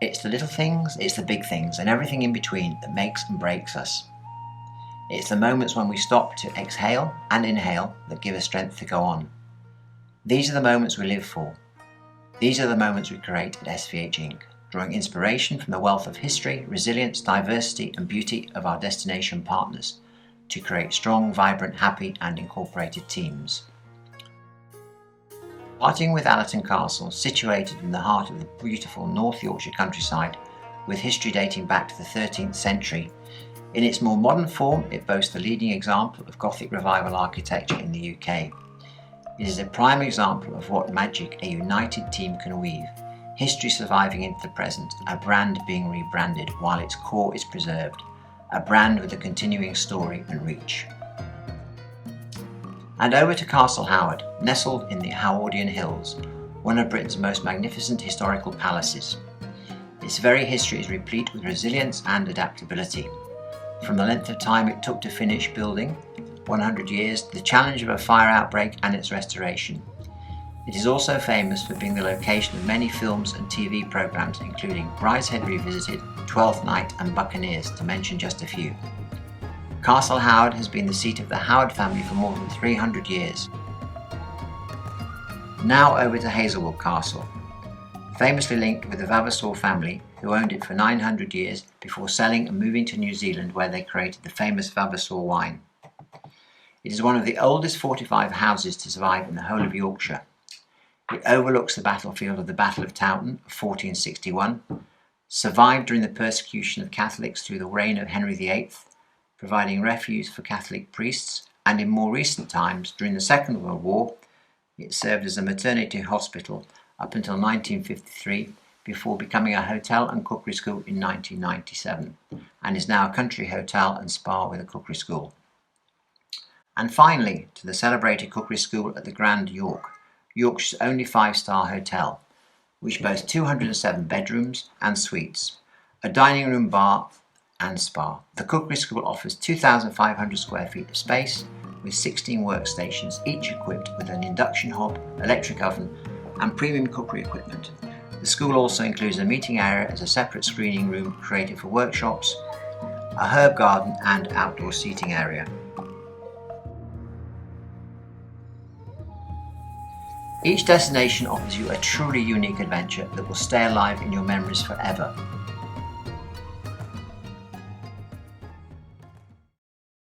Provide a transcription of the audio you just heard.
It's the little things, it's the big things, and everything in between that makes and breaks us. It's the moments when we stop to exhale and inhale that give us strength to go on. These are the moments we live for. These are the moments we create at SVH Inc., drawing inspiration from the wealth of history, resilience, diversity, and beauty of our destination partners to create strong, vibrant, happy, and incorporated teams. Starting with Alliton Castle, situated in the heart of the beautiful North Yorkshire countryside, with history dating back to the 13th century, in its more modern form, it boasts the leading example of Gothic Revival architecture in the UK. It is a prime example of what magic a united team can weave, history surviving into the present, a brand being rebranded while its core is preserved, a brand with a continuing story and reach. And over to Castle Howard, nestled in the Howardian Hills, one of Britain's most magnificent historical palaces. Its very history is replete with resilience and adaptability. From the length of time it took to finish building, 100 years, the challenge of a fire outbreak and its restoration. It is also famous for being the location of many films and TV programmes including Brideshead Revisited, Twelfth Night and Buccaneers, to mention just a few. Castle Howard has been the seat of the Howard family for more than 300 years. Now over to Hazelwood Castle, famously linked with the Vavasor family who owned it for 900 years before selling and moving to New Zealand, where they created the famous Vavasor wine. It is one of the oldest fortified houses to survive in the whole of Yorkshire. It overlooks the battlefield of the Battle of Towton of 1461, survived during the persecution of Catholics through the reign of Henry VIII, providing refuge for Catholic priests, and in more recent times, during the Second World War, it served as a maternity hospital up until 1953, before becoming a hotel and cookery school in 1997, and is now a country hotel and spa with a cookery school. And finally, to the celebrated cookery school at the Grand York, Yorkshire's only 5-star hotel, which boasts 207 bedrooms and suites, a dining room, bar and spa. The cookery school offers 2,500 square feet of space with 16 workstations, each equipped with an induction hob, electric oven and premium cookery equipment. The school also includes a meeting area as a separate screening room created for workshops, a herb garden and outdoor seating area. Each destination offers you a truly unique adventure that will stay alive in your memories forever.